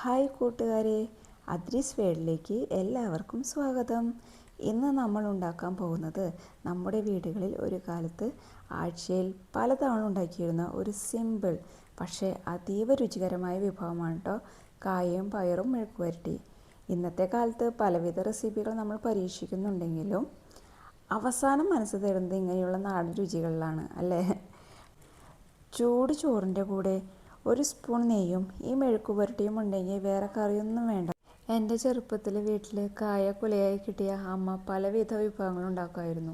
Hi കൂട്ടുകാരെ, അദ്രീസ് വേൾഡിലേക്ക് എല്ലാവർക്കും സ്വാഗതം. ഇന്ന് നമ്മൾ ഉണ്ടാക്കാൻ പോകുന്നത് നമ്മുടെ വീടുകളിൽ ഒരു കാലത്ത് ആഴ്ചയിൽ പലതവണ ഉണ്ടാക്കിയിരുന്ന ഒരു സിമ്പിൾ പക്ഷേ അതീവ രുചികരമായ വിഭവമാണ് കേട്ടോ കായയും പയറും മെഴുക്കുവരട്ടി. ഇന്നത്തെ കാലത്ത് പലവിധ റെസിപ്പികൾ നമ്മൾ പരീക്ഷിക്കുന്നുണ്ടെങ്കിലും അവസാനം മനസ്സ് തരുന്നത് ഇങ്ങനെയുള്ള നാടൻ രുചികളിലാണ് അല്ലേ. ചൂട് ചോറിൻ്റെ കൂടെ ഒരു സ്പൂൺ നെയ്യും ഈ മെഴുക്ക് പുരട്ടിയും ഉണ്ടെങ്കിൽ വേറെ കറിയൊന്നും വേണ്ട. എൻ്റെ ചെറുപ്പത്തിൽ വീട്ടിൽ കായ കുലയായി കിട്ടിയ അമ്മ പലവിധ വിഭവങ്ങൾ ഉണ്ടാക്കുമായിരുന്നു.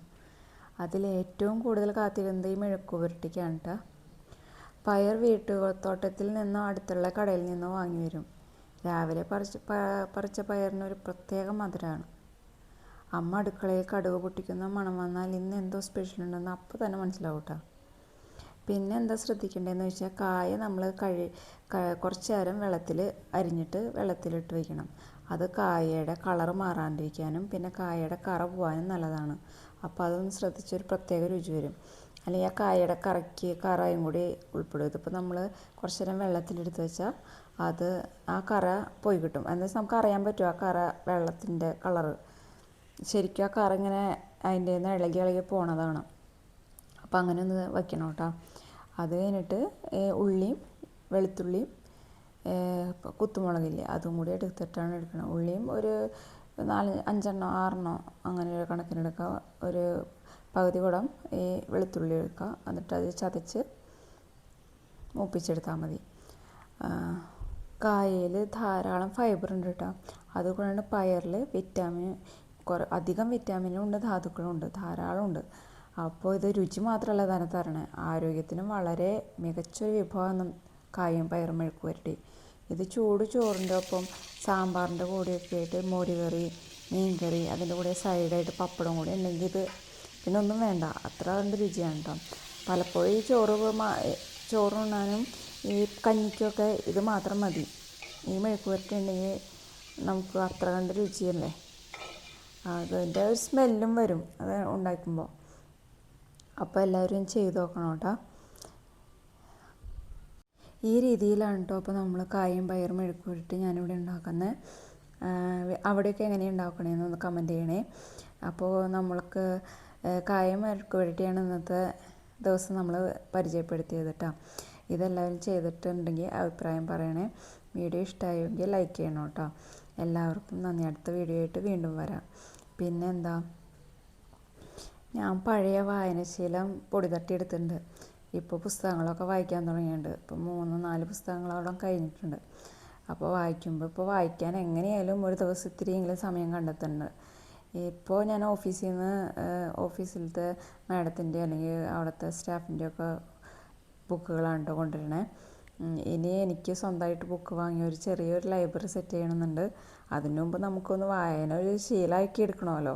അതിൽ ഏറ്റവും കൂടുതൽ കാത്തിരുന്നത് ഈ മെഴുക്ക് പുരട്ടിക്കാണ് കേട്ടോ. പയർ വീട്ടുതോട്ടത്തിൽ നിന്നോ അടുത്തുള്ള കടയിൽ നിന്നോ വാങ്ങി വരും. രാവിലെ പറിച്ച പയറിന് ഒരു പ്രത്യേക മധുരമാണ്. അമ്മ അടുക്കളയിൽ കടുക് പൊട്ടിക്കുന്ന മണം വന്നാൽ ഇന്ന് എന്തോ സ്പെഷ്യൽ ഉണ്ടെന്ന് അപ്പോൾ തന്നെ മനസ്സിലാവും കേട്ടോ. പിന്നെ എന്താ ശ്രദ്ധിക്കേണ്ടതെന്ന് വെച്ചാൽ കായ നമ്മൾ കുറച്ച് നേരം അരിഞ്ഞിട്ട് വെള്ളത്തിലിട്ട് വയ്ക്കണം. അത് കായയുടെ കളർ മാറാണ്ടിരിക്കാനും പിന്നെ കായയുടെ കറ പോകാനും നല്ലതാണ്. അപ്പോൾ അതൊന്ന് ശ്രദ്ധിച്ചൊരു പ്രത്യേക രുചി വരും. അല്ലെങ്കിൽ ആ കായയുടെ കറയും കൂടി ഉൾപ്പെടും. ഇതിപ്പോൾ നമ്മൾ കുറച്ച് നേരം വെള്ളത്തിലെടുത്ത് വെച്ചാൽ അത് ആ കറ പോയി കിട്ടും. എന്നുവെച്ചാൽ നമുക്ക് അറിയാൻ പറ്റും ആ കറ വെള്ളത്തിൻ്റെ കളറ് ശരിക്കും ആ കറ ഇങ്ങനെ അതിൻ്റെ നിന്ന് ഇളകി പോണതാണ്. അപ്പോൾ അങ്ങനെ ഒന്ന് വയ്ക്കണം കേട്ടോ. അത് കഴിഞ്ഞിട്ട് ഉള്ളിയും വെളുത്തുള്ളിയും കുത്തുമുളകില്ലേ അതും കൂടി എടുത്തിട്ടാണ് എടുക്കണം. ഉള്ളിയും ഒരു 5-6 അങ്ങനെ ഒരു കണക്കിനെടുക്കുക. ഒരു പകുതി കുടം ഈ വെളുത്തുള്ളി എടുക്കുക. എന്നിട്ട് അത് ചതച്ച് മൂപ്പിച്ചെടുത്താൽ മതി. കായയിൽ ധാരാളം ഫൈബർ ഉണ്ട് കേട്ടോ. അതുകൊണ്ടാണ് പയറിൽ അധികം വിറ്റാമിനും ഉണ്ട്, ധാതുക്കളും ഉണ്ട്, ധാരാളം ഉണ്ട്. അപ്പോൾ ഇത് രുചി മാത്രമല്ല തന്നെ തരണേ, ആരോഗ്യത്തിനും വളരെ മികച്ചൊരു വിഭവമാണ് കായും പയറും മെഴുക്ക് പുരട്ടി. ഇത് ചൂട് ചോറിൻ്റെ ഒപ്പം സാമ്പാറിൻ്റെ കൂടെയൊക്കെ ആയിട്ട് മോരുകറി, മീൻകറി, അതിൻ്റെ കൂടെ സൈഡായിട്ട് പപ്പടം കൂടി ഉണ്ടെങ്കിൽ ഇത് പിന്നെ ഒന്നും വേണ്ട, അത്ര കണ്ട് രുചിയാണ് കേട്ടോ. പലപ്പോഴും ഈ ചോറുണ്ണാനും ഈ കഞ്ഞിക്കൊക്കെ ഇത് മാത്രം മതി. ഈ മെഴുക്ക് പുരട്ടി ഉണ്ടെങ്കിൽ നമുക്ക് അത്ര കണ്ട് രുചിയല്ലേ. അതിൻ്റെ ഒരു സ്മെല്ലും വരും അത് ഉണ്ടാക്കുമ്പോൾ. അപ്പോൾ എല്ലാവരും ചെയ്ത് നോക്കണം കേട്ടോ. ഈ രീതിയിലാണ് കേട്ടോ അപ്പോൾ നമ്മൾ കായും പയറും മെഴുക്ക് പുരട്ടി ഞാനിവിടെ ഉണ്ടാക്കുന്നത്. അവിടെയൊക്കെ എങ്ങനെയാണ് ഉണ്ടാക്കണേന്നൊന്ന് കമൻറ്റ് ചെയ്യണേ. അപ്പോൾ നമ്മൾക്ക് കായും മെഴുക്ക് പുരട്ടിയാണ് ഇന്നത്തെ ദിവസം നമ്മൾ പരിചയപ്പെടുത്തിയത് കേട്ടോ. ഇതെല്ലാവരും ചെയ്തിട്ടുണ്ടെങ്കിൽ അഭിപ്രായം പറയണേ. വീഡിയോ ഇഷ്ടമായെങ്കിൽ ലൈക്ക് ചെയ്യണം കേട്ടോ. എല്ലാവർക്കും നന്ദി. അടുത്ത വീഡിയോ ആയിട്ട് വീണ്ടും വരാം. പിന്നെ എന്താ, ഞാൻ പഴയ വായനശീലം പൊടി തട്ടിയെടുത്തിട്ടുണ്ട്. ഇപ്പോൾ പുസ്തകങ്ങളൊക്കെ വായിക്കാൻ തുടങ്ങിയിട്ടുണ്ട്. ഇപ്പോൾ 3-4 പുസ്തകങ്ങളോളം കഴിഞ്ഞിട്ടുണ്ട്. അപ്പോൾ വായിക്കാൻ എങ്ങനെയായാലും ഒരു ദിവസം ഇത്തിരിയെങ്കിലും സമയം കണ്ടെത്തുന്നുണ്ട്. ഇപ്പോൾ ഞാൻ ഓഫീസിലത്തെ മാഡത്തിൻ്റെ അല്ലെങ്കിൽ അവിടുത്തെ സ്റ്റാഫിൻ്റെയൊക്കെ ബുക്കുകളാണ് കേട്ടോ കൊണ്ടുവരണേ. ഇനി എനിക്ക് സ്വന്തമായിട്ട് ബുക്ക് വാങ്ങി ഒരു ചെറിയൊരു ലൈബ്രറി സെറ്റ് ചെയ്യണമെന്നുണ്ട്. അതിനു മുമ്പ് നമുക്കൊന്ന് വായന ഒരു ശീലമാക്കി എടുക്കണമല്ലോ.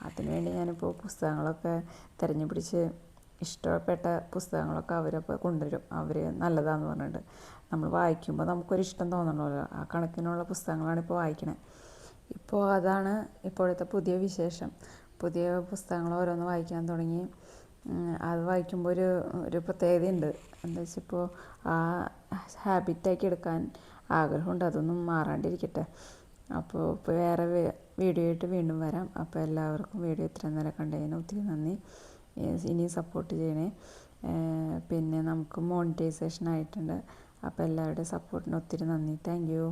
അതിനുവേണ്ടി ഞാനിപ്പോൾ പുസ്തകങ്ങളൊക്കെ തിരഞ്ഞുപിടിച്ച് ഇഷ്ടപ്പെട്ട പുസ്തകങ്ങളൊക്കെ അവരപ്പോൾ കൊണ്ടുവരും. അവർ നല്ലതാണെന്ന് പറഞ്ഞിട്ട് നമ്മൾ വായിക്കുമ്പോൾ നമുക്കൊരിഷ്ടം തോന്നണമല്ലോ. ആ കണക്കിനുള്ള പുസ്തകങ്ങളാണ് ഇപ്പോൾ വായിക്കണത്. ഇപ്പോൾ അതാണ് ഇപ്പോഴത്തെ പുതിയ വിശേഷം. പുതിയ പുസ്തകങ്ങൾ ഓരോന്ന് വായിക്കാൻ തുടങ്ങി. അത് വായിക്കുമ്പോൾ ഒരു പ്രത്യേകതയുണ്ട്. എന്താ വെച്ചാൽ ഇപ്പോൾ ആ ഹാബിറ്റാക്കി എടുക്കാൻ ആഗ്രഹമുണ്ട്. അതൊന്നും മാറാണ്ടിരിക്കട്ടെ. അപ്പോൾ വേറെ വീഡിയോ ആയിട്ട് വീണ്ടും വരാം. അപ്പോൾ എല്ലാവർക്കും വീഡിയോ ഇത്രയും നേരം കണ്ടതിന് ഒത്തിരി നന്ദി. ഇനിയും സപ്പോർട്ട് ചെയ്യണേ. പിന്നെ നമുക്ക് മോണിറ്റൈസേഷൻ ആയിട്ടുണ്ട്. അപ്പോൾ എല്ലാവരുടെയും സപ്പോർട്ടിന് ഒത്തിരി നന്ദി. Thank you.